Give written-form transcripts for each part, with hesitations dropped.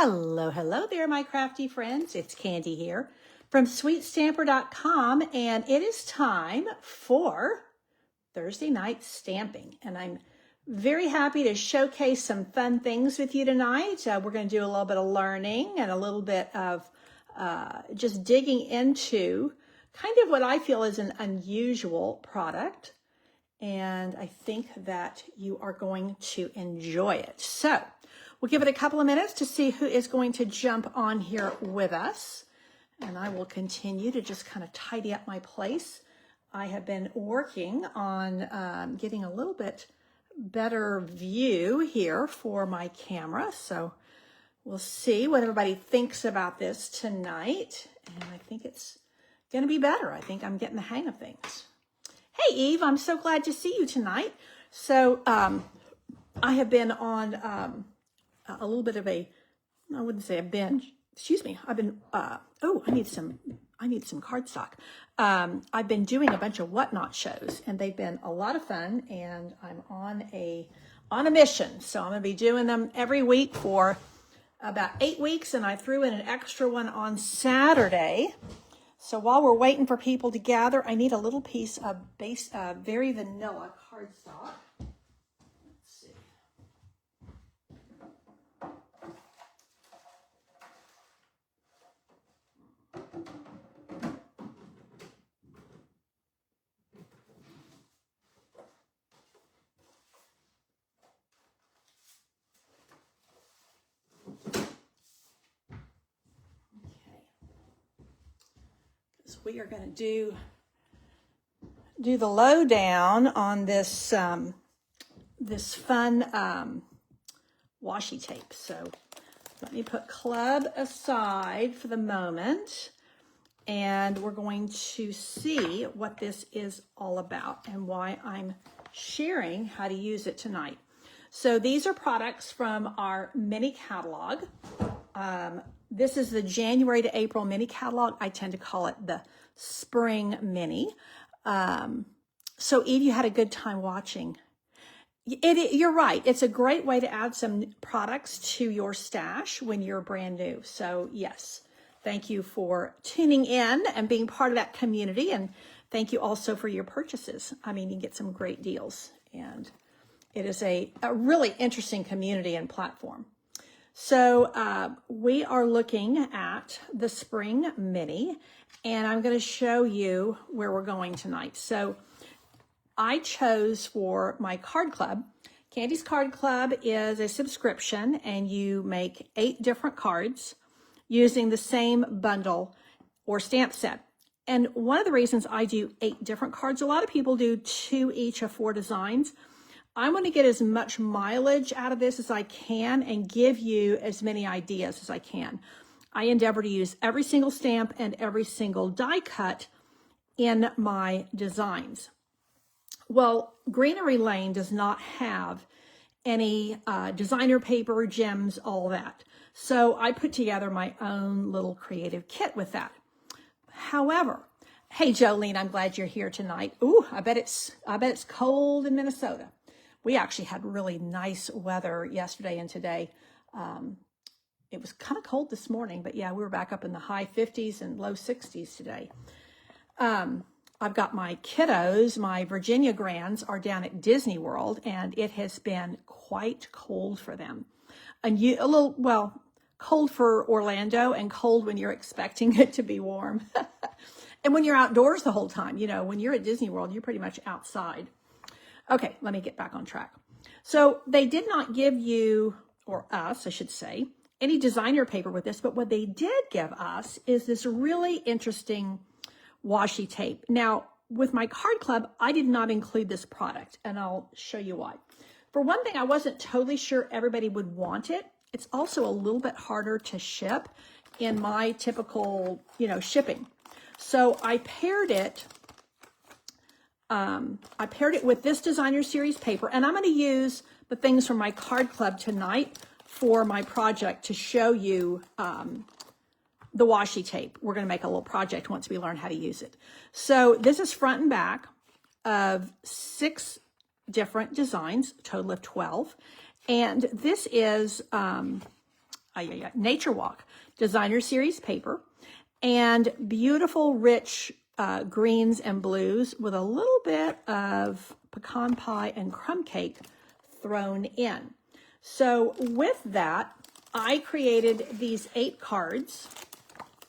Hello, hello there, my crafty friends. It's Candy here from sweetstamper.com, and it is time for Thursday night stamping. And I'm very happy to showcase some fun things with you tonight. We're going to do a little bit of learning and a little bit of just digging into kind of what I feel is an unusual product. And I think that you are going to enjoy it. So we'll give it a couple of minutes to see who is going to jump on here with us. And I will continue to just kind of tidy up my place. I have been working on getting a little bit better view here for my camera. So we'll see what everybody thinks about this tonight. And I think it's going to be better. I think I'm getting the hang of things. Hey, Eve, I'm so glad to see you tonight. So I have been on a little bit of I wouldn't say a binge. Excuse me. I've been, I need some cardstock. I've been doing a bunch of Whatnot shows, and they've been a lot of fun, and I'm on a mission. So I'm going to be doing them every week for about 8 weeks, and I threw in an extra one on Saturday. So while we're waiting for people to gather, I need a little piece of very vanilla cardstock. Let's see. We are going to do the lowdown on this this fun washi tape. So let me put club aside for the moment, and we're going to see what this is all about and why I'm sharing how to use it tonight. So these are products from our mini catalog. This is the January to April mini catalog. I tend to call it the spring mini. So Eve, you had a good time watching. You're right. It's a great way to add some products to your stash when you're brand new. So yes, thank you for tuning in and being part of that community. And thank you also for your purchases. I mean, you get some great deals, and it is a really interesting community and platform. So we are looking at the spring mini, and I'm going to show you where we're going tonight. So I chose for my card club. Candy's Card Club is a subscription, and you make 8 different cards using the same bundle or stamp set. And one of the reasons I do 8 different cards, a lot of people do 2 each of 4 designs. I want to get as much mileage out of this as I can and give you as many ideas as I can. I endeavor to use every single stamp and every single die cut in my designs. Well, Greenery Lane does not have any designer paper, gems, all that. So I put together my own little creative kit with that. However, hey Jolene, I'm glad you're here tonight. Ooh, I bet it's cold in Minnesota. We actually had really nice weather yesterday and today. It was kind of cold this morning, but yeah, we were back up in the high 50s and low 60s today. I've got my kiddos, my Virginia grands are down at Disney World, and it has been quite cold for them. And cold for Orlando and cold when you're expecting it to be warm. And when you're outdoors the whole time, when you're at Disney World, you're pretty much outside. Okay, let me get back on track. So they did not give you, or us, I should say, any designer paper with this, but what they did give us is this really interesting washi tape. Now, with my card club, I did not include this product, and I'll show you why. For one thing, I wasn't totally sure everybody would want it. It's also a little bit harder to ship in my typical, shipping. So I paired it with this designer series paper, and I'm going to use the things from my card club tonight for my project to show you the washi tape. We're going to make a little project once we learn how to use it. So this is front and back of 6 different designs, a total of 12. And this is Nature Walk Designer Series paper, and beautiful rich greens and blues with a little bit of pecan pie and crumb cake thrown in. So with that, I created these 8 cards,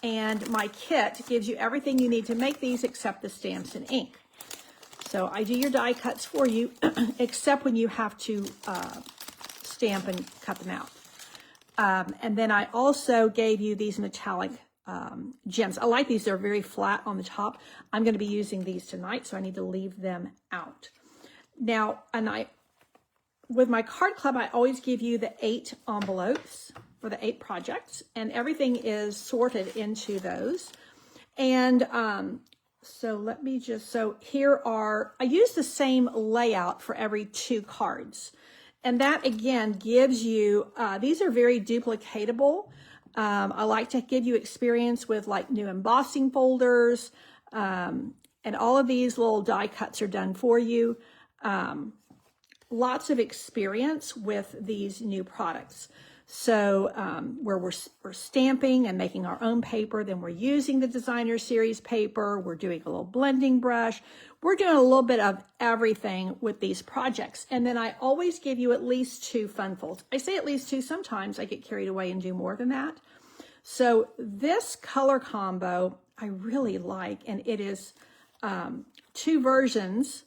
and my kit gives you everything you need to make these except the stamps and ink. So I do your die cuts for you, except when you have to stamp and cut them out. And then I also gave you these metallic gems. I like these. They're very flat on the top. I'm going to be using these tonight, so I need to leave them out. Now, with my card club, I always give you the 8 envelopes for the 8 projects, and everything is sorted into those. And so here I use the same layout for every 2 cards. And that again gives you, these are very duplicatable. I like to give you experience with like new embossing folders, and all of these little die cuts are done for you. Lots of experience with these new products. So where we're stamping and making our own paper, then we're using the designer series paper, we're doing a little blending brush, we're doing a little bit of everything with these projects. And then I always give you at least 2 fun folds. I say at least 2, sometimes I get carried away and do more than that. So this color combo I really like, and it is 2 versions.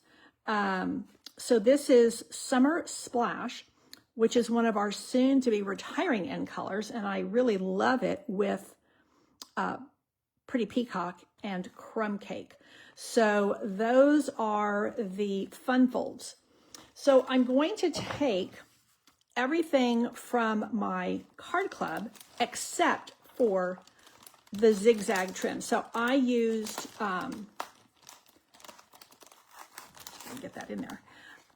So this is Summer Splash, which is one of our soon to be retiring end colors. And I really love it with Pretty Peacock and Crumb Cake. So those are the fun folds. So I'm going to take everything from my card club except for the zigzag trim. So I used, get that in there.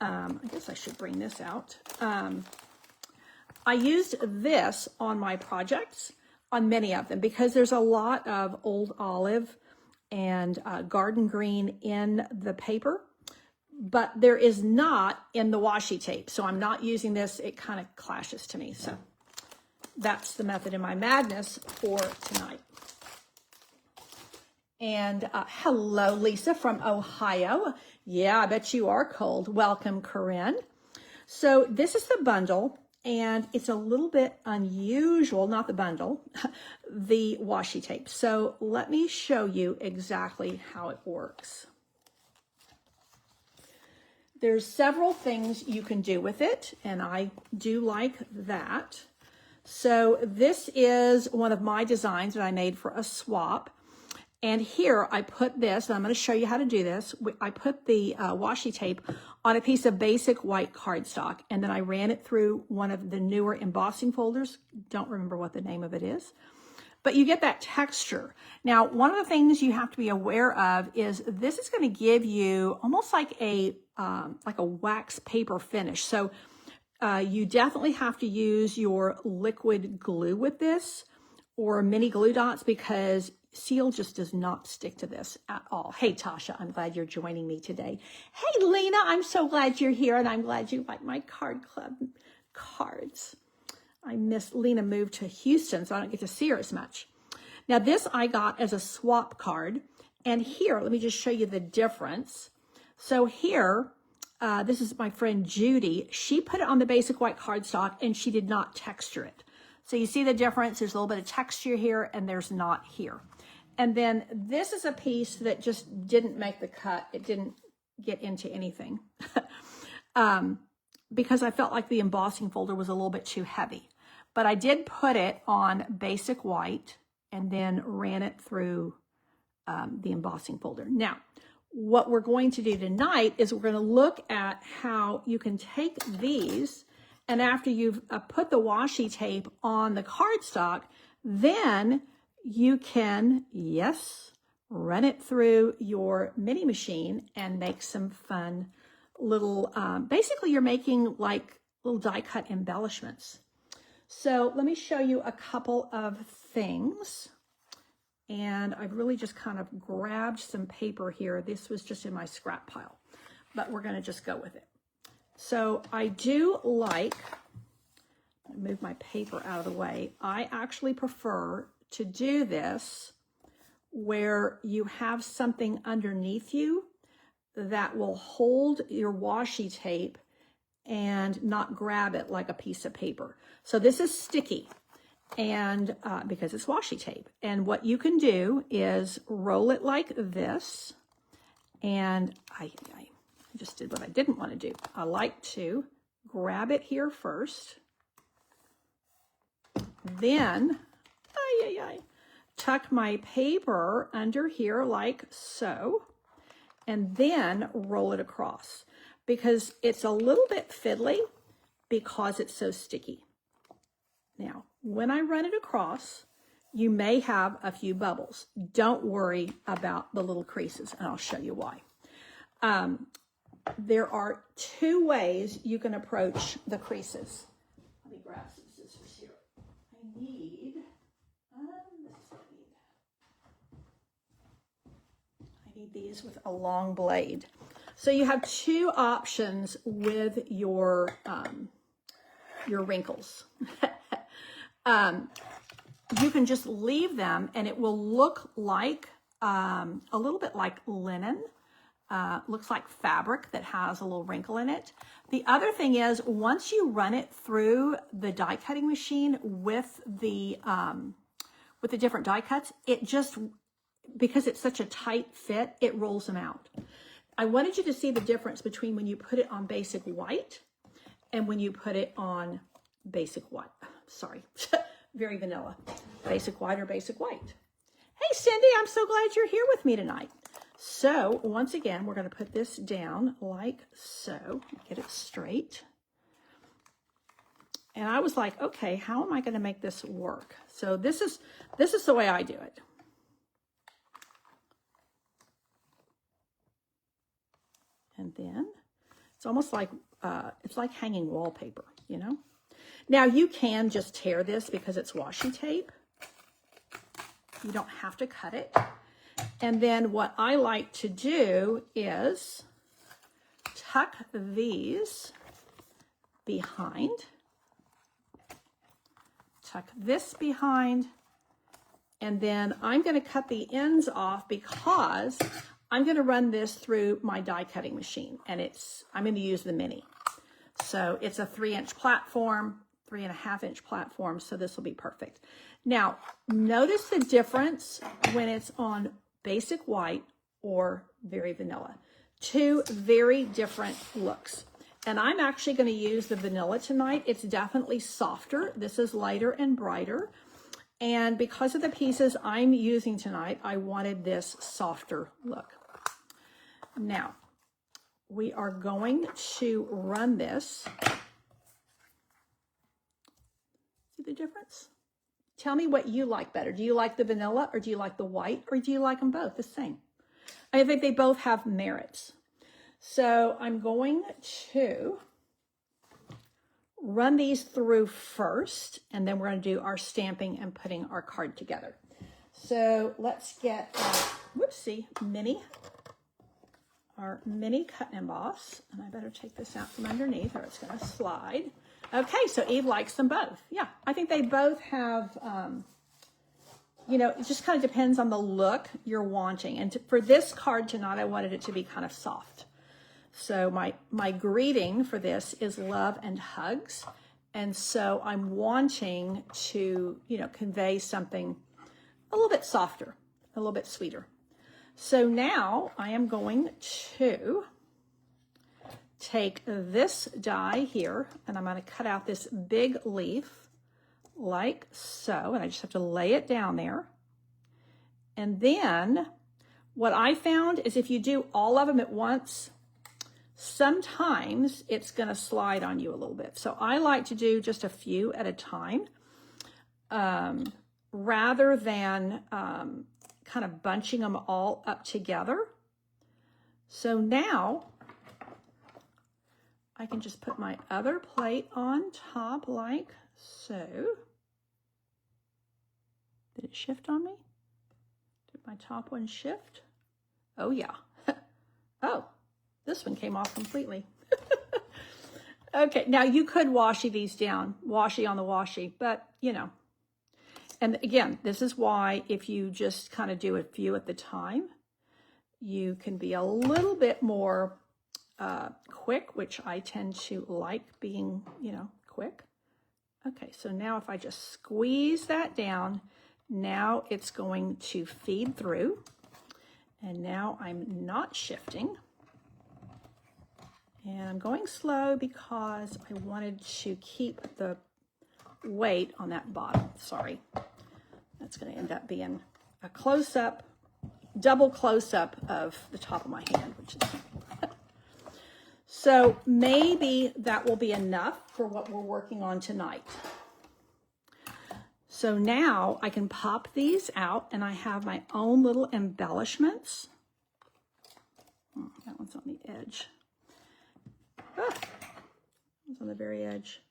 I guess I should bring this out. I used this on my projects, on many of them, because there's a lot of old olive and garden green in the paper, but there is not in the washi tape. So I'm not using this. It kind of clashes to me. So that's the method in my madness for tonight. And hello, Lisa from Ohio. Yeah, I bet you are cold. Welcome, Corinne. So this is the bundle, and it's a little bit unusual, not the bundle, the washi tape. So let me show you exactly how it works. There's several things you can do with it, and I do like that. So this is one of my designs that I made for a swap. And here I put this, and I'm going to show you how to do this. I put the washi tape on a piece of basic white cardstock, and then I ran it through one of the newer embossing folders. Don't remember what the name of it is, but you get that texture. Now, one of the things you have to be aware of is this is going to give you almost like a wax paper finish. So you definitely have to use your liquid glue with this, or mini glue dots, because seal just does not stick to this at all. Hey, Tasha, I'm glad you're joining me today. Hey, Lena, I'm so glad you're here, and I'm glad you like my card club cards. I miss Lena moved to Houston, so I don't get to see her as much. Now, this I got as a swap card, and here, let me just show you the difference. So here, this is my friend Judy. She put it on the basic white cardstock, and she did not texture it. So you see the difference? There's a little bit of texture here, and there's not here. And then this is a piece that just didn't make the cut. It didn't get into anything because I felt like the embossing folder was a little bit too heavy. But I did put it on basic white and then ran it through the embossing folder. Now, what we're going to do tonight is we're going to look at how you can take these, and after you've put the washi tape on the cardstock, then you can, yes, run it through your mini machine and make some fun little, basically you're making like little die cut embellishments. So let me show you a couple of things. And I've really just kind of grabbed some paper here. This was just in my scrap pile, but we're going to just go with it. So I do like move my paper out of the way. I actually prefer to do this where you have something underneath you that will hold your washi tape and not grab it like a piece of paper. So this is sticky, and because it's washi tape. And what you can do is roll it like this. And I just did what I didn't want to do. I like to grab it here first. Then, tuck my paper under here like so, and then roll it across, because it's a little bit fiddly because it's so sticky. Now, when I run it across, you may have a few bubbles. Don't worry about the little creases, and I'll show you why. There are two ways you can approach the creases. Let me grab some scissors here. I need, this is what I need these with a long blade. So you have two options with your wrinkles. You can just leave them and it will look like a little bit like linen. Looks like fabric that has a little wrinkle in it. The other thing is, once you run it through the die cutting machine with the different die cuts, it just, because it's such a tight fit, it rolls them out. I wanted you to see the difference between when you put it on basic white and when you put it on basic white. Sorry, very vanilla. Basic white or basic white. Hey, Cindy, I'm so glad you're here with me tonight. So once again, we're going to put this down like so, get it straight. And I was like, okay, how am I going to make this work? So this is the way I do it. And then it's almost like, it's like hanging wallpaper, you know? Now you can just tear this because it's washi tape. You don't have to cut it. And then what I like to do is tuck these behind, tuck this behind, and then I'm going to cut the ends off because I'm going to run this through my die cutting machine, and I'm going to use the mini. So it's a 3-inch platform, 3.5-inch platform, so this will be perfect. Now, notice the difference when it's on basic white or very vanilla. Two very different looks. And I'm actually going to use the vanilla tonight. It's definitely softer. This is lighter and brighter. And because of the pieces I'm using tonight, I wanted this softer look. Now, we are going to run this. See the difference? Tell me what you like better. Do you like the vanilla, or do you like the white, or do you like them both the same? I think they both have merits. So I'm going to run these through first, and then we're going to do our stamping and putting our card together. So let's get our mini cut and emboss, and I better take this out from underneath or it's going to slide. Okay, so Eve likes them both. Yeah, I think they both have, you know, it just kind of depends on the look you're wanting. And for this card tonight, I wanted it to be kind of soft. So my greeting for this is love and hugs. And so I'm wanting to, you know, convey something a little bit softer, a little bit sweeter. So now I am going to take this die here, and I'm going to cut out this big leaf like so, and I just have to lay it down there. And then what I found is if you do all of them at once, sometimes it's going to slide on you a little bit. So I like to do just a few at a time, rather than kind of bunching them all up together. So now I can just put my other plate on top like so. Did it shift on me? Did my top one shift? Oh yeah. Oh, this one came off completely. Okay, now you could washi these down, washi on the washi, but you know. And again, this is why if you just kind of do a few at the time, you can be a little bit more quick, which I tend to like being, you know, quick. Okay, so now if I just squeeze that down, now it's going to feed through. And now I'm not shifting. And I'm going slow because I wanted to keep the weight on that bottom. Sorry. That's going to end up being a close-up, double close-up of the top of my hand, which is so maybe that will be enough for what we're working on tonight. So now I can pop these out and I have my own little embellishments. That one's on the edge. It's on the very edge.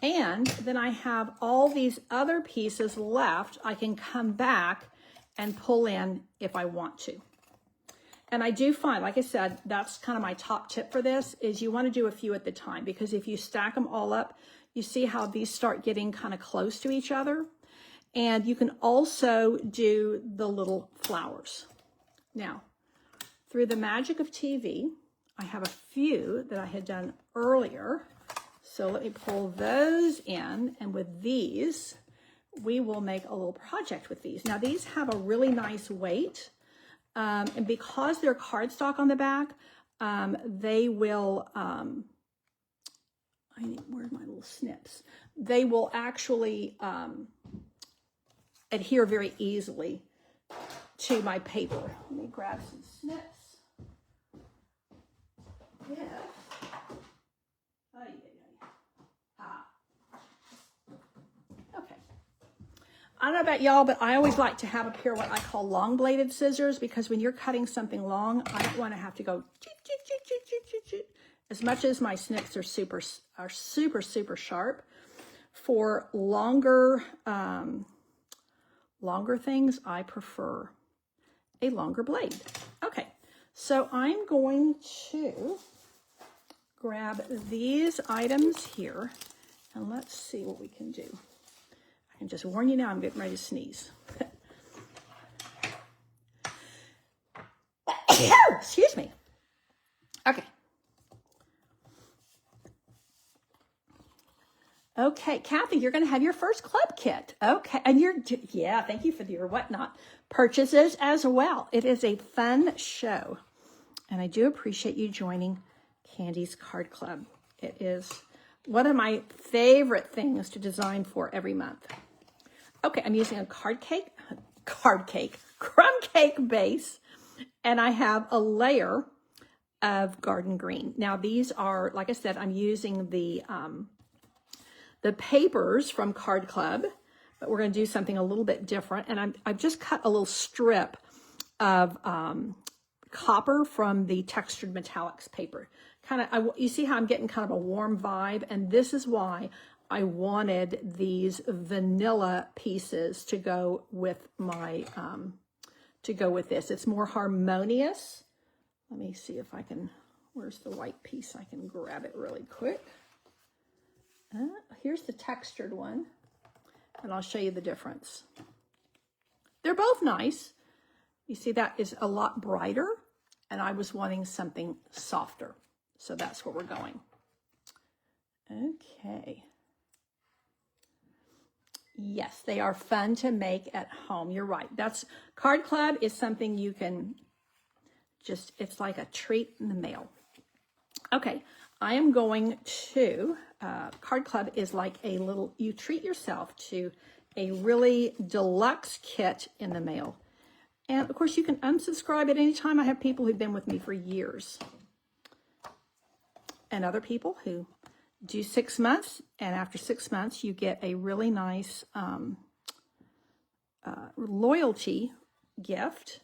And then I have all these other pieces left. I can come back and pull in if I want to. And I do find, like I said, that's kind of my top tip for this, is you want to do a few at the time, because if you stack them all up, you see how these start getting kind of close to each other. And you can also do the little flowers. Now, through the magic of TV, I have a few that I had done earlier. So let me pull those in, and with these, we will make a little project with these. Now these have a really nice weight, and because they're cardstock on the back, they will, where's my little snips? They will actually adhere very easily to my paper. Let me grab some snips. Yeah. Okay. I don't know about y'all, but I always like to have a pair of what I call long bladed scissors, because when you're cutting something long, I don't want to have to go as much as my snips are super sharp. For longer things, I prefer a longer blade. Okay, so I'm going to grab these items here, and let's see what we can do. I can just warn you now, I'm getting ready to sneeze. Excuse me. Okay. Okay, Kathy, you're going to have your first club kit. Okay, and yeah, thank you for your whatnot purchases as well. It is a fun show, and I do appreciate you joining Candy's Card Club. It is one of my favorite things to design for every month. Okay, I'm using a crumb cake base, and I have a layer of garden green. Now these are, like I said, I'm using the papers from Card Club, but we're going to do something a little bit different. And I've just cut a little strip of copper from the textured metallics paper. You see how I'm getting kind of a warm vibe, and this is why I wanted these vanilla pieces to go with my this. It's more harmonious. Let me see if I can. Where's the white piece? I can grab it really quick. Here's the textured one, and I'll show you the difference. They're both nice. You see that is a lot brighter, and I was wanting something softer. So that's where we're going. Okay. Yes, they are fun to make at home. You're right. Card Club is something you can just, it's like a treat in the mail. Okay, I am going to, Card Club is like a little, you treat yourself to a really deluxe kit in the mail. And of course you can unsubscribe at any time. I have people who've been with me for years. And other people who do 6 months, and after 6 months you get a really nice loyalty gift.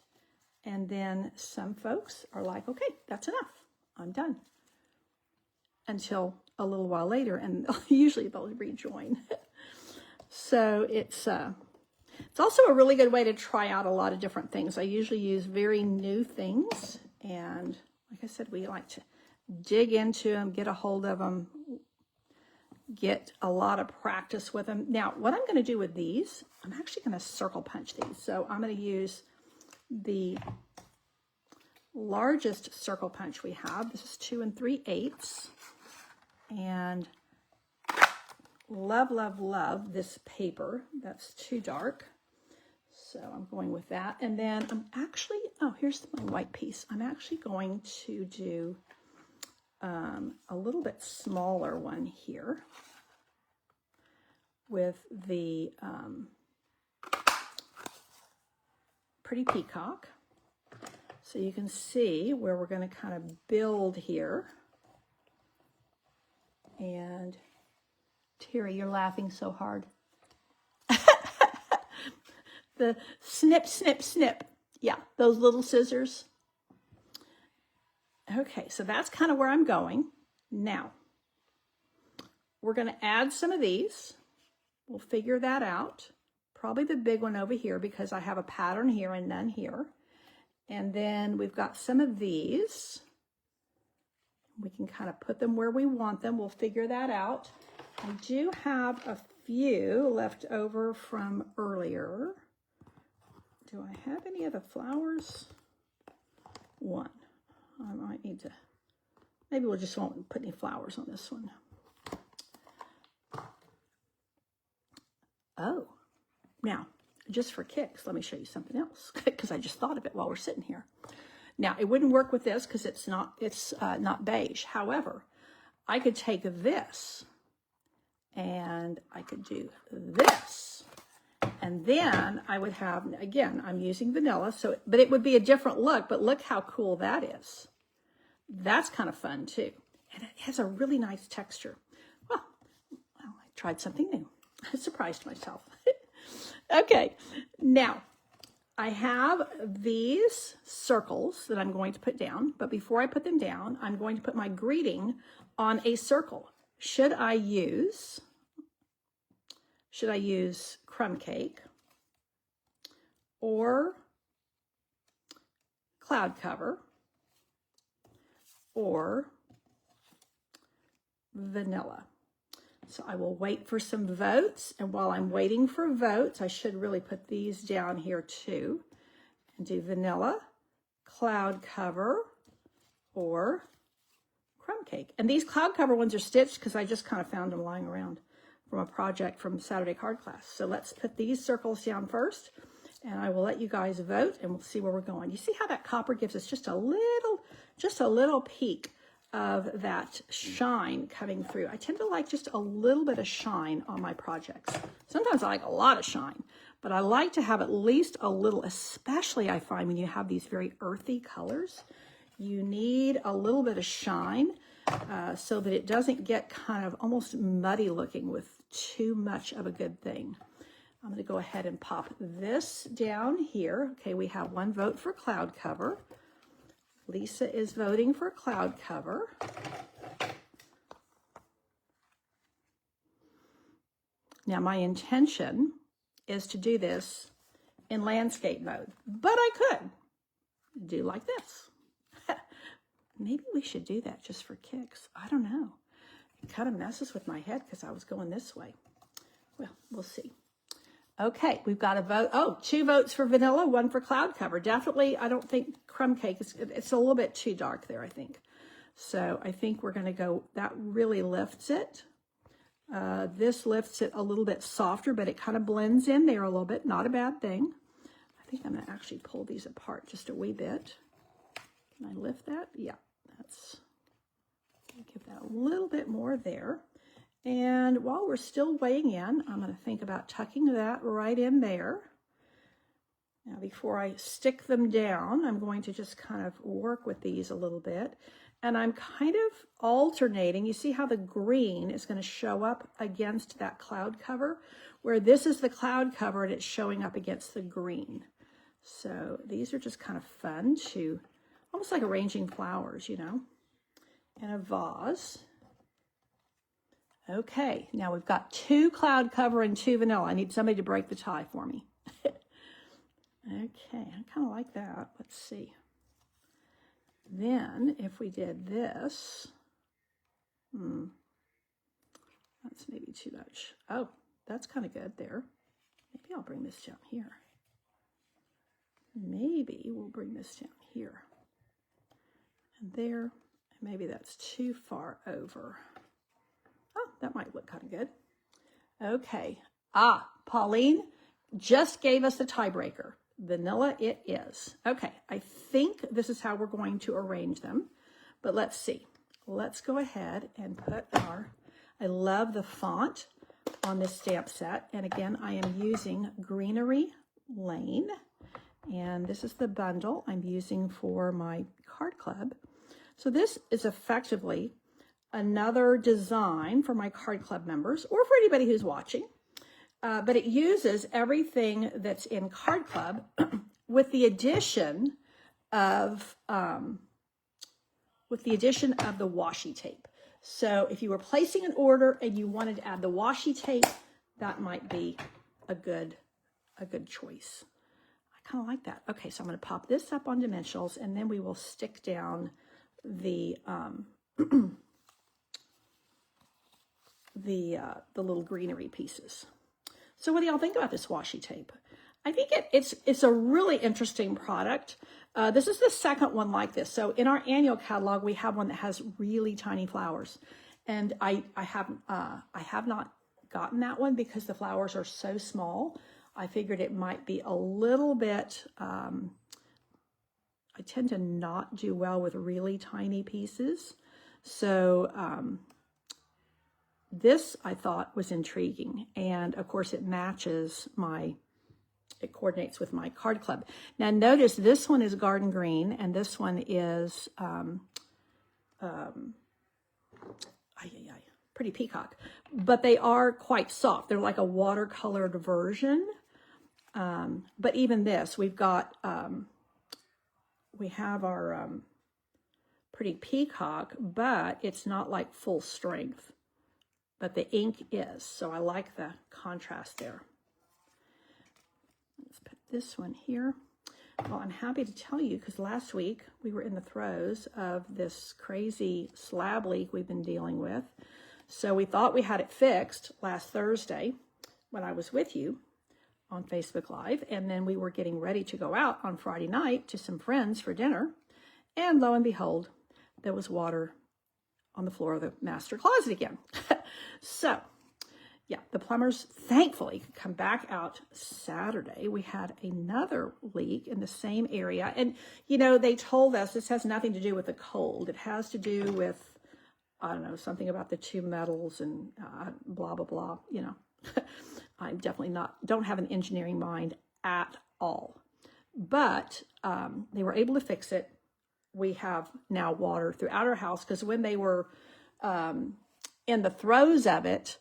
And then some folks are like, okay, that's enough, I'm done. Until a little while later, and usually they'll rejoin. So it's also a really good way to try out a lot of different things. I usually use very new things, and like I said, we like to dig into them, get a hold of them, get a lot of practice with them. Now, what I'm going to do with these, I'm actually going to circle punch these. So I'm going to use the largest circle punch we have. This is 2 3/8. And love, love, love this paper. That's too dark. So I'm going with that. And then I'm actually, oh, here's my white piece. I'm actually going to do a little bit smaller one here with the Pretty Peacock. So you can see where we're going to kind of build here. And Terry, you're laughing so hard. The snip, snip, snip. Yeah, those little scissors. Okay, so that's kind of where I'm going. Now, we're going to add some of these. We'll figure that out. Probably the big one over here because I have a pattern here and none here. And then we've got some of these. We can kind of put them where we want them. We'll figure that out. I do have a few left over from earlier. Do I have any of the flowers? One. I might need to, maybe we'll just won't put any flowers on this one. Oh, now, just for kicks, let me show you something else because I just thought of it while we're sitting here. Now, it wouldn't work with this because it's not beige. However, I could take this and I could do this. And then I would have, again, I'm using vanilla, but it would be a different look, but look how cool that is. That's kind of fun too. And it has a really nice texture. Well, I tried something new. I surprised myself. Okay, now I have these circles that I'm going to put down, but before I put them down, I'm going to put my greeting on a circle. Should I use crumb cake or cloud cover or vanilla? So I will wait for some votes, and while I'm waiting for votes, I should really put these down here too and do vanilla, cloud cover, or crumb cake. And these cloud cover ones are stitched because I just kind of found them lying around from a project from Saturday card class. So let's put these circles down first, and I will let you guys vote, and we'll see where we're going. You see how that copper gives us just a little peek of that shine coming through. I tend to like just a little bit of shine on my projects. Sometimes I like a lot of shine, but I like to have at least a little, especially I find when you have these very earthy colors, you need a little bit of shine so that it doesn't get kind of almost muddy looking with too much of a good thing. I'm going to go ahead and pop this down here. Okay, we have one vote for cloud cover. Lisa is voting for cloud cover. Now my intention is to do this in landscape mode, but I could do like this. Maybe we should do that just for kicks. I don't know. It kind of messes with my head because I was going this way. Well, we'll see. Okay, we've got a vote. Oh, 2 votes for vanilla, 1 for cloud cover. Definitely, I don't think crumb cake it's a little bit too dark there, I think. So I think we're going to go, that really lifts it. This lifts it a little bit softer, but it kind of blends in there a little bit. Not a bad thing. I think I'm going to actually pull these apart just a wee bit. Can I lift that? Yeah, that's, give that a little bit more there. And while we're still weighing in, I'm going to think about tucking that right in there. Now, before I stick them down, I'm going to just kind of work with these a little bit. And I'm kind of alternating. You see how the green is going to show up against that cloud cover, where this is the cloud cover and it's showing up against the green. So these are just kind of fun to, almost like arranging flowers, you know, in a vase. Okay, now we've got 2 cloud cover and 2 vanilla. I need somebody to break the tie for me. Okay, I kind of like that. Let's see. Then if we did this, that's maybe too much. Oh, that's kind of good there. Maybe I'll bring this down here. Maybe we'll bring this down here. And there, and maybe that's too far over. Oh, that might look kind of good. Okay. Pauline just gave us the tiebreaker. Vanilla it is. Okay, I think this is how we're going to arrange them, but let's see. Let's go ahead and put I love the font on this stamp set. And again, I am using Greenery Lane. And this is the bundle I'm using for my card club. So this is effectively another design for my card club members or for anybody who's watching. But it uses everything that's in Card Club with the addition of the washi tape. So if you were placing an order and you wanted to add the washi tape, that might be a good choice. I kind of like that. Okay, so I'm going to pop this up on dimensionals, and then we will stick down the the little greenery pieces. So what do y'all think about this washi tape? I think it's a really interesting product. This is the second one like this. So in our annual catalog, we have one that has really tiny flowers. And I have not gotten that one because the flowers are so small. I figured it might be a little bit, I tend to not do well with really tiny pieces. So this I thought was intriguing. And of course it matches it coordinates with my card club. Now notice this one is garden green and this one is pretty peacock, but they are quite soft. They're like a watercolored version. But even this, we have our pretty peacock, but it's not like full strength, but the ink is. So I like the contrast there. Let's put this one here. Well, I'm happy to tell you because last week we were in the throes of this crazy slab leak we've been dealing with. So we thought we had it fixed last Thursday when I was with you on Facebook Live. And then we were getting ready to go out on Friday night to some friends for dinner. And lo and behold, there was water on the floor of the master closet again. So, yeah, the plumbers thankfully could come back out Saturday. We had another leak in the same area. And, you know, they told us this has nothing to do with the cold. It has to do with, I don't know, something about the two metals and blah, blah, blah. You know, I'm definitely don't have an engineering mind at all. But they were able to fix it. We have now water throughout our house because when they were in the throes of it,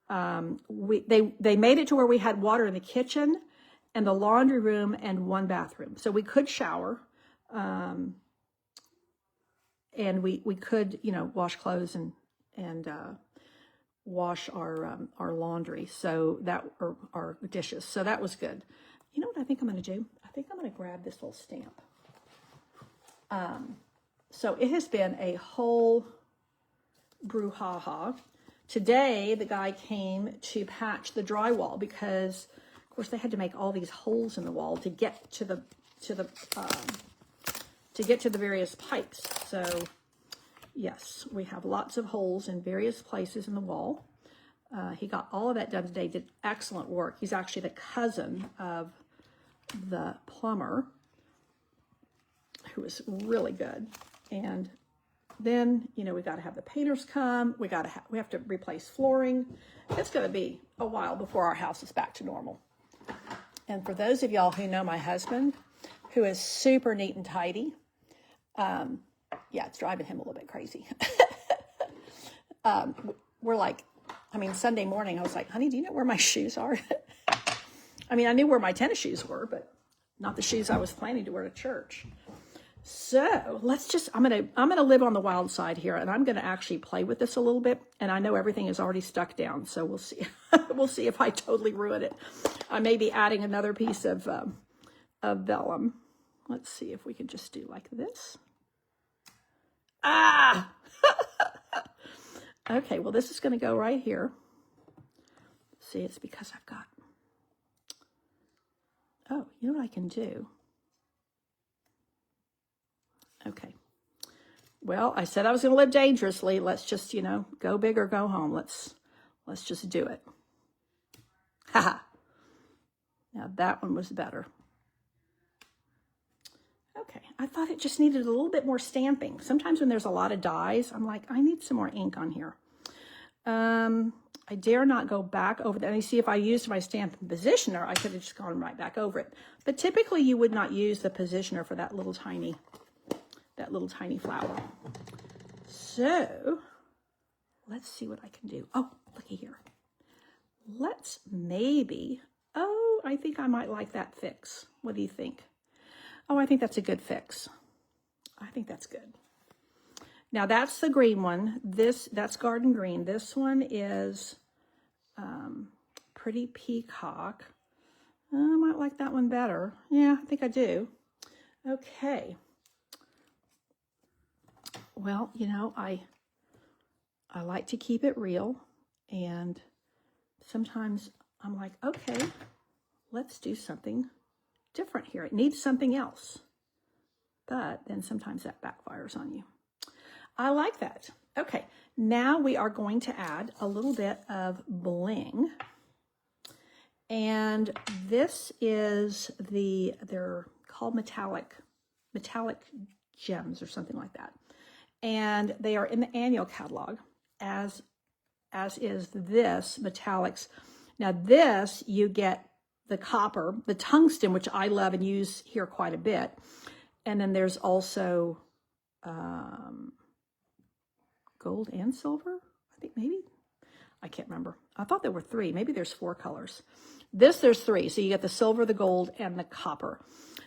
they made it to where we had water in the kitchen and the laundry room and one bathroom. So we could shower and we could, you know, wash clothes and wash our laundry. So that, or our dishes. So that was good. You know what I think I'm going to do? I think I'm going to grab this little stamp. So it has been a whole brouhaha. Today, the guy came to patch the drywall because, of course, they had to make all these holes in the wall to get to the various pipes. So, yes, we have lots of holes in various places in the wall. He got all of that done today. Did excellent work. He's actually the cousin of the plumber, who was really good. And then, you know, we got to have the painters come. We have to replace flooring. It's going to be a while before our house is back to normal. And for those of y'all who know my husband, who is super neat and tidy, yeah, it's driving him a little bit crazy. We're like, I mean, Sunday morning, I was like, honey, do you know where my shoes are? I mean, I knew where my tennis shoes were, but not the shoes I was planning to wear to church. So I'm gonna live on the wild side here, and I'm gonna actually play with this a little bit. And I know everything is already stuck down, so we'll see. We'll see if I totally ruin it. I may be adding another piece of vellum. Let's see if we can just do like this. Ah! Okay, well, this is going to go right here. See, it's because I've got... Oh, you know what I can do? Okay. Well, I said I was going to live dangerously. Let's just, you know, go big or go home. Let's just do it. Haha. Now that one was better. Okay, I thought it just needed a little bit more stamping. Sometimes when there's a lot of dies, I'm like, I need some more ink on here. I dare not go back over that. And you see, if I used my stamping positioner, I could have just gone right back over it. But typically you would not use the positioner for that little tiny flower. So let's see what I can do. Oh, looky here. Let's maybe, oh, I think I might like that fix. What do you think? Oh, I think that's a good fix. I think that's good. Now that's the green one. That's Garden Green. This one is Pretty Peacock. I might like that one better. Yeah, I think I do. Okay. Well, you know, I like to keep it real, and sometimes I'm like, okay, let's do something different here. It needs something else. But then sometimes that backfires on you. I like that. Okay, now we are going to add a little bit of bling. And this is they're called metallic gems or something like that. And they are in the annual catalog, as is this metallics. Now this, you get the copper, the tungsten, which I love and use here quite a bit. And then there's also gold and silver, I think maybe. I can't remember. I thought there were 3. Maybe there's 4 colors. There's 3. So you get the silver, the gold, and the copper.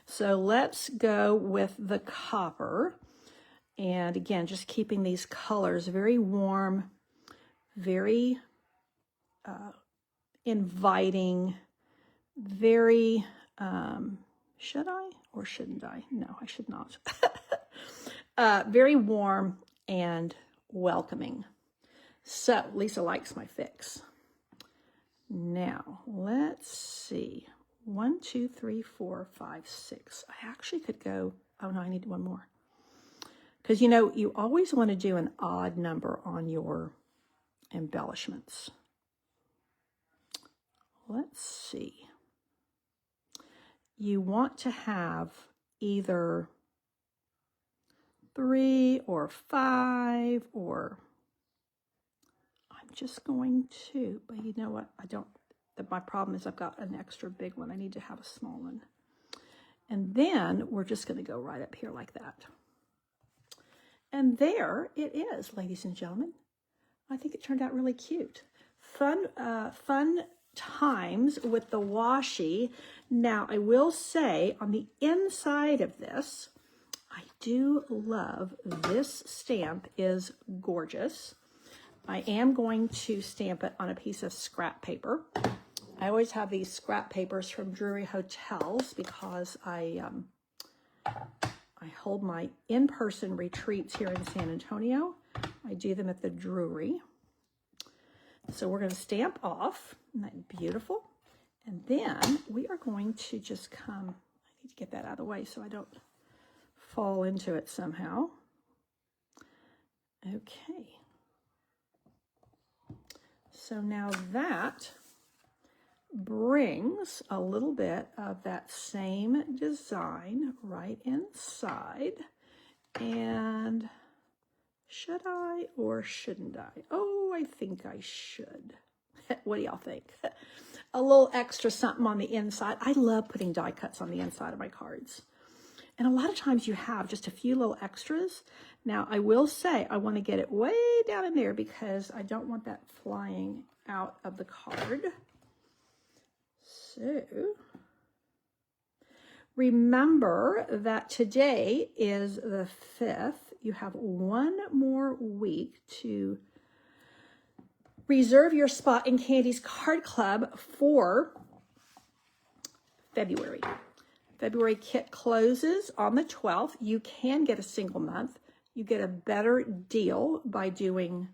So let's go with the copper. And again, just keeping these colors very warm, very inviting, very, should I or shouldn't I? No, I should not. Very warm and welcoming. So Lisa likes my fix. Now, let's see. 1, 2, 3, 4, 5, 6. I actually could go, oh no, I need one more. Because, you know, you always want to do an odd number on your embellishments. Let's see. You want to have either 3 or 5, or I'm just going to, but you know what? My problem is I've got an extra big one. I need to have a small one. And then we're just going to go right up here like that. And there it is, ladies and gentlemen. I think it turned out really cute. Fun times with the washi. Now, I will say on the inside of this, I do love this stamp. Is gorgeous. I am going to stamp it on a piece of scrap paper. I always have these scrap papers from Drury Hotels because I hold my in-person retreats here in San Antonio. I do them at the Drury. So we're going to stamp off. Isn't that beautiful? And then we are going to just come, I need to get that out of the way so I don't fall into it somehow. Okay. So now that brings a little bit of that same design right inside. And should I or shouldn't I? Oh, I think I should. What do y'all think? A little extra something on the inside. I love putting die cuts on the inside of my cards. And a lot of times you have just a few little extras. Now, I will say I want to get it way down in there because I don't want that flying out of the card. So, remember that today is the 5th. You have one more week to reserve your spot in Candy's Card Club for February. February kit closes on the 12th. You can get a single month you get a better deal by doing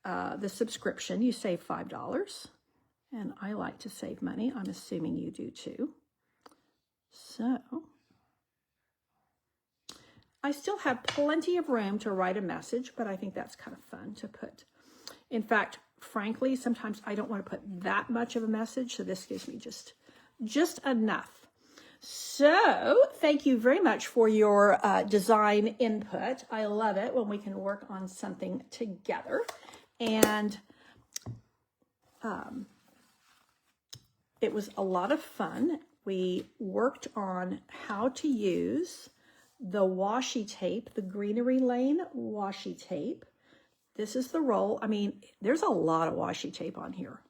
the subscription. You save $5, and I like to save money. I'm assuming you do too. So I still have plenty of room to write a message, but I think that's kind of fun to put. In fact, frankly, sometimes I don't want to put that much of a message, so this gives me just enough. So thank you very much for your design input. I love it when we can work on something together. And it was a lot of fun. We worked on how to use the washi tape, the Greenery Lane Washi Tape. This is the roll. I mean, there's a lot of washi tape on here.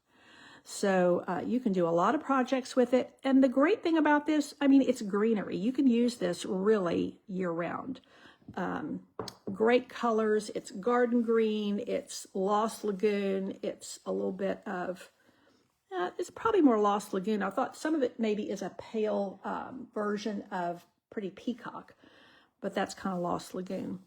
So you can do a lot of projects with it. And the great thing about this, I mean, it's greenery. You can use this really year round. Great colors. It's garden green. It's Lost Lagoon. It's a little bit of, it's probably more Lost Lagoon. I thought some of it maybe is a pale version of Pretty Peacock, but that's kind of Lost Lagoon.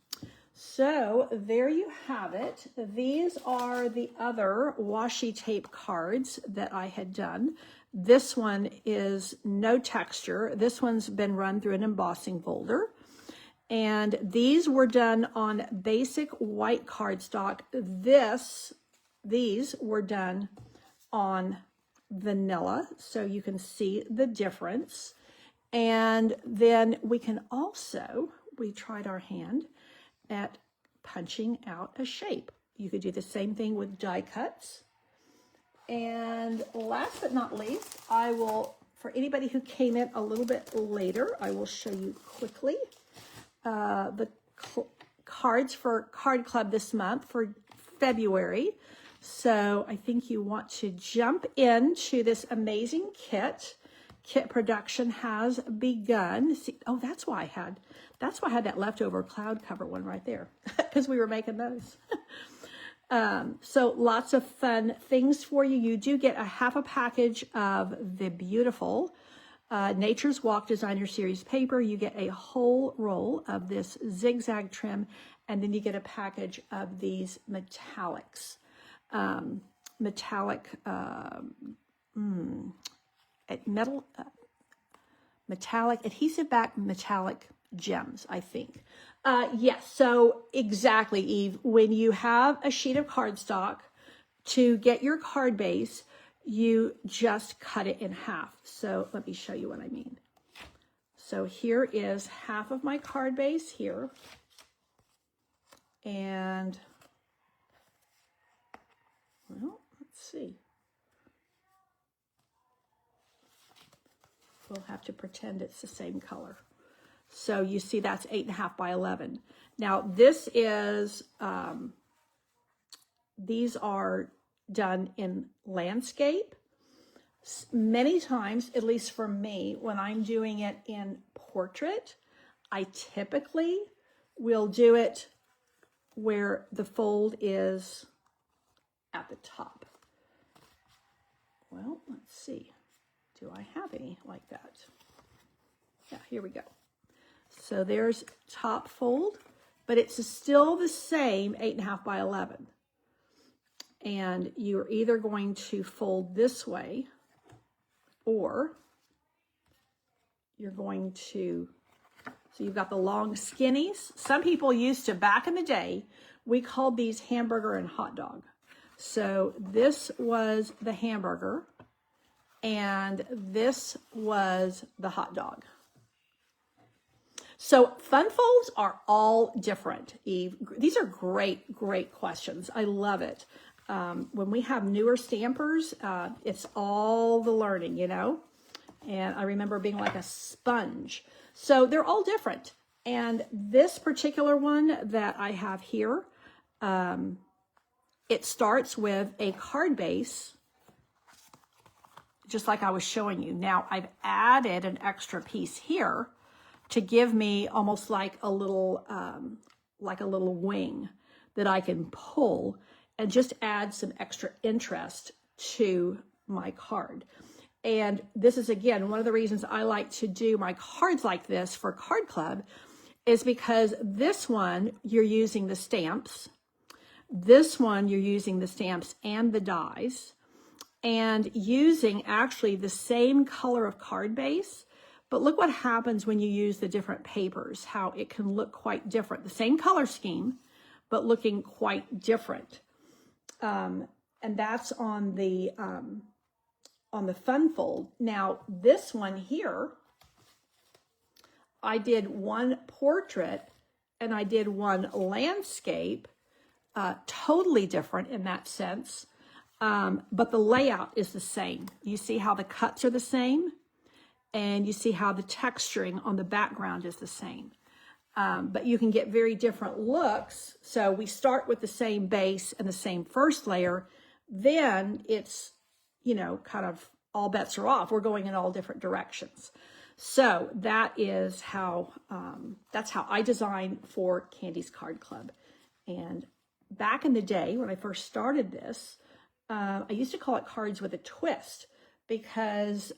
So there you have it. These are the other washi tape cards that I had done. This one is no texture. This one's been run through an embossing folder. And these were done on basic white cardstock. These were done on vanilla, so you can see the difference. And then we can also, we tried our hand at punching out a shape. You could do the same thing with die cuts. And last but not least, I will, for anybody who came in a little bit later, I will show you quickly the cards for Card Club this month for February. So I think you want to jump into this amazing kit. Kit production has begun. See, oh, that's why I had that leftover cloud cover one right there, because we were making those. So lots of fun things for you. You do get a half a package of the beautiful Nature's Walk Designer Series paper. You get a whole roll of this zigzag trim, and then you get a package of these metallics. Metallic adhesive back metallic gems, I think. Yes, so exactly, Eve. When you have a sheet of cardstock, to get your card base, you just cut it in half. So let me show you what I mean. So here is half of my card base here. And, well, let's see. We'll have to pretend it's the same color. So you see that's 8.5 by 11. Now this is, these are done in landscape. Many times, at least for me, when I'm doing it in portrait, I typically will do it where the fold is at the top. Well, let's see. Do I have any like that? Yeah, here we go. So there's top fold, but it's still the same 8.5 by 11. And you're either going to fold this way, or you're going to, so you've got the long skinnies. Some people used to, back in the day, we called these hamburger and hot dog. So this was the hamburger, and this was the hot dog. So fun folds are all different, Eve. These are great, great questions. I love it. When we have newer stampers, it's all the learning, you know? And I remember being like a sponge. So they're all different. And this particular one that I have here, it starts with a card base, just like I was showing you. Now I've added an extra piece here to give me almost like a little wing that I can pull and just add some extra interest to my card. And this is, again, one of the reasons I like to do my cards like this for Card Club is because this one, you're using the stamps. This one, you're using the stamps and the dies, and using actually the same color of card base. But look what happens when you use the different papers, how it can look quite different. The same color scheme, but looking quite different. And that's on the fun fold. Now, this one here, I did one portrait and I did one landscape, totally different in that sense. But the layout is the same. You see how the cuts are the same, and you see how the texturing on the background is the same. But you can get very different looks. So we start with the same base and the same first layer. Then it's, you know, kind of all bets are off. We're going in all different directions. So that is how, that's how I design for Candy's Card Club. And back in the day when I first started this, I used to call it Cards with a Twist, because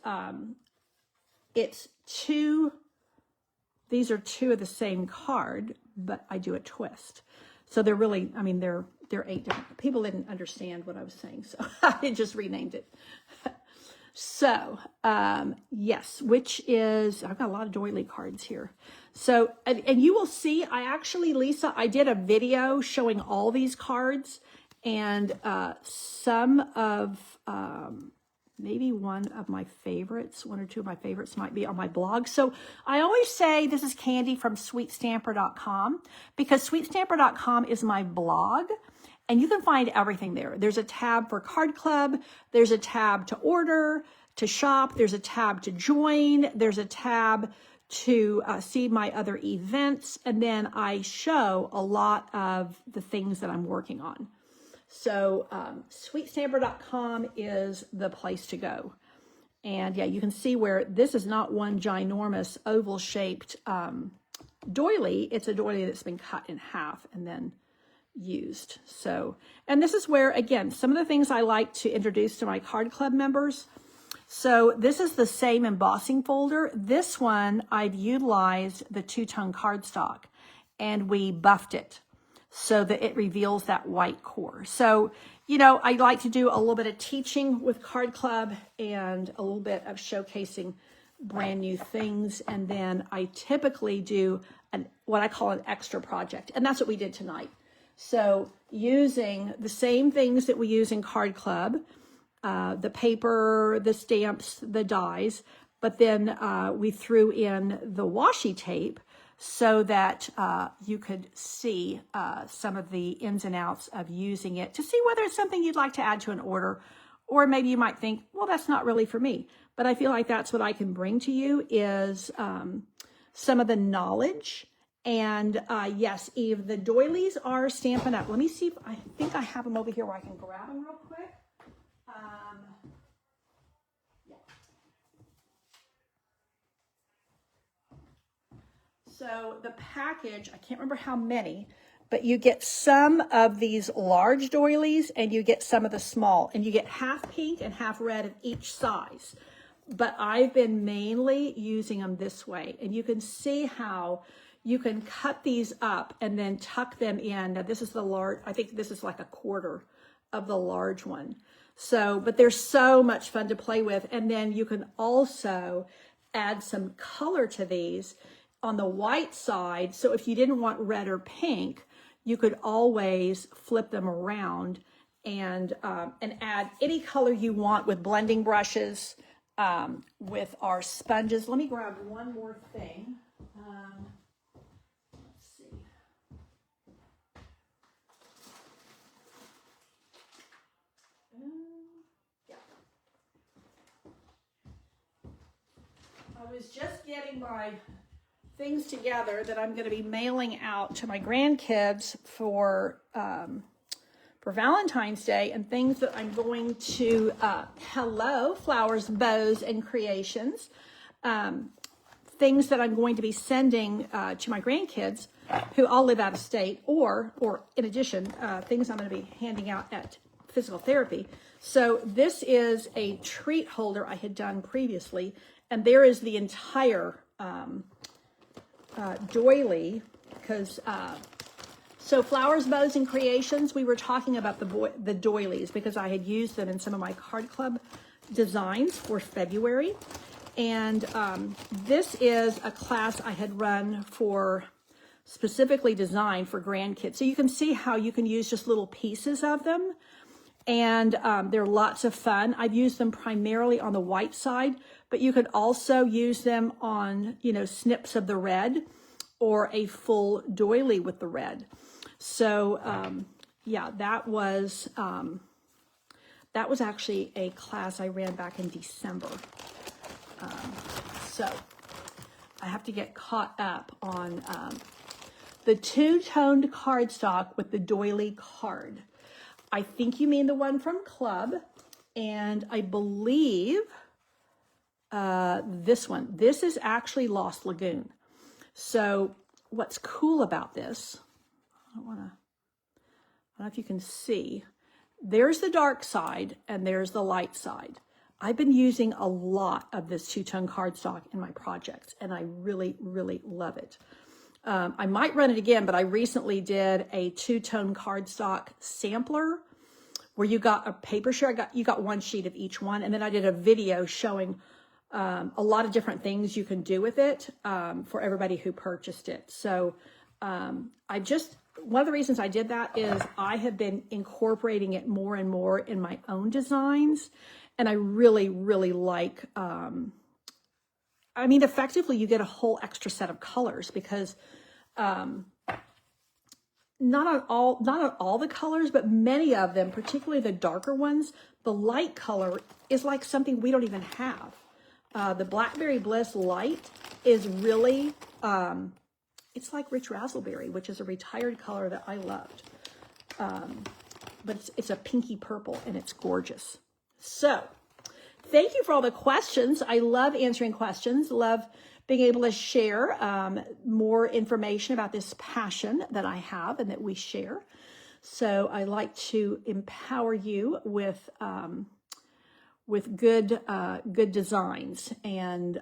it's these are two of the same card, but I do a twist. So they're really, I mean, they're 8 different, people didn't understand what I was saying, so I just renamed it. So, yes, which is, I've got a lot of doily cards here. So, and you will see, I actually, Lisa, I did a video showing all these cards, and some of, maybe one of my favorites, one or two of my favorites might be on my blog. So I always say this is Candy from sweetstamper.com, because sweetstamper.com is my blog, and you can find everything there. There's a tab for Card Club. There's a tab to order, to shop. There's a tab to join. There's a tab to see my other events. And then I show a lot of the things that I'm working on. So sweetstamper.com is the place to go. And yeah, you can see where this is not one ginormous oval shaped doily. It's a doily that's been cut in half and then used. So, and this is where, again, some of the things I like to introduce to my Card Club members. So this is the same embossing folder. This one, I've utilized the 2-tone cardstock, and we buffed it so that it reveals that white core. So, you know, I like to do a little bit of teaching with Card Club and a little bit of showcasing brand new things. And then I typically do what I call an extra project. And that's what we did tonight. So using the same things that we use in Card Club, the paper, the stamps, the dies, but then we threw in the washi tape so that you could see some of the ins and outs of using it to see whether it's something you'd like to add to an order, or maybe you might think, well, that's not really for me. But I feel like that's what I can bring to you is some of the knowledge. And yes, Eve, the doilies are Stampin' Up. Let me see if I think I have them over here where I can grab them real quick. Yeah. So the package, I can't remember how many, but you get some of these large doilies and you get some of the small, and you get half pink and half red of each size. But I've been mainly using them this way, and you can see how you can cut these up and then tuck them in. Now this is the large, I think this is like a quarter of the large one. So, but they're so much fun to play with. And then you can also add some color to these on the white side. So if you didn't want red or pink, you could always flip them around and add any color you want with blending brushes, with our sponges. Let me grab one more thing. Let's see. Yeah. I was just getting my things together that I'm going to be mailing out to my grandkids for Valentine's Day, and things that I'm going to, hello, Flowers, Bows, and Creations, things that I'm going to be sending to my grandkids who all live out of state, or in addition, things I'm going to be handing out at physical therapy. So this is a treat holder I had done previously, and there is the entire doily, because so flowers, bows, and creations, we were talking about the doilies because I had used them in some of my card club designs for February. And this is a class I had run for, specifically designed for grandkids. So you can see how you can use just little pieces of them. And they're lots of fun. I've used them primarily on the white side, but you could also use them on, you know, snips of the red or a full doily with the red. So yeah, that was actually a class I ran back in December. So I have to get caught up on the two-toned cardstock with the doily card. I think you mean the one from Club, and I believe this one. This is actually Lost Lagoon. So what's cool about this, I don't know if you can see, there's the dark side and there's the light side. I've been using a lot of this two-tone cardstock in my projects, and I really, really love it. I might run it again, but I recently did a two-tone cardstock sampler where you got a paper share. You got one sheet of each one, and then I did a video showing a lot of different things you can do with it for everybody who purchased it. So one of the reasons I did that is I have been incorporating it more and more in my own designs, and I really, really like, I mean, effectively you get a whole extra set of colors because not on all the colors, but many of them, particularly the darker ones, the light color is like something we don't even have. The Blackberry Bliss Light is really, it's like Rich Razzleberry, which is a retired color that I loved. But it's a pinky purple and it's gorgeous. So thank you for all the questions. I love answering questions, love being able to share more information about this passion that I have and that we share. So I like to empower you with good designs and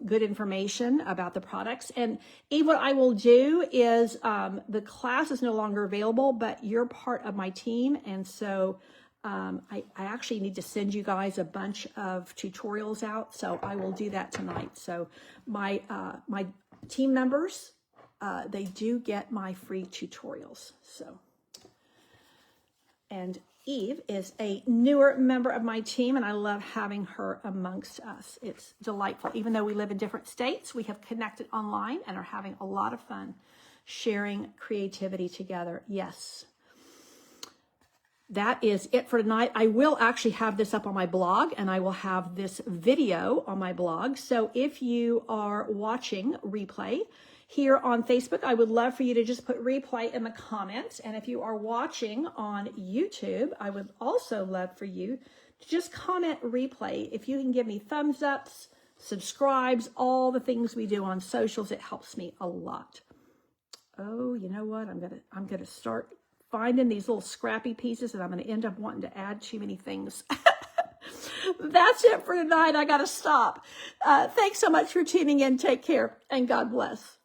good information about the products. And Eve, what I will do is the class is no longer available, but you're part of my team. And so I actually need to send you guys a bunch of tutorials out. So I will do that tonight. So my team members, they do get my free tutorials. So, and Eve is a newer member of my team, and I love having her amongst us. It's delightful. Even though we live in different states, we have connected online and are having a lot of fun sharing creativity together. Yes. That is it for tonight. I will actually have this up on my blog, and I will have this video on my blog. So if you are watching replay here on Facebook, I would love for you to just put replay in the comments. And if you are watching on YouTube, I would also love for you to just comment replay. If you can give me thumbs ups, subscribes, all the things we do on socials, it helps me a lot. Oh, you know what? I'm gonna start finding these little scrappy pieces, and I'm going to end up wanting to add too many things. That's it for tonight. I got to stop. Thanks so much for tuning in. Take care, and God bless.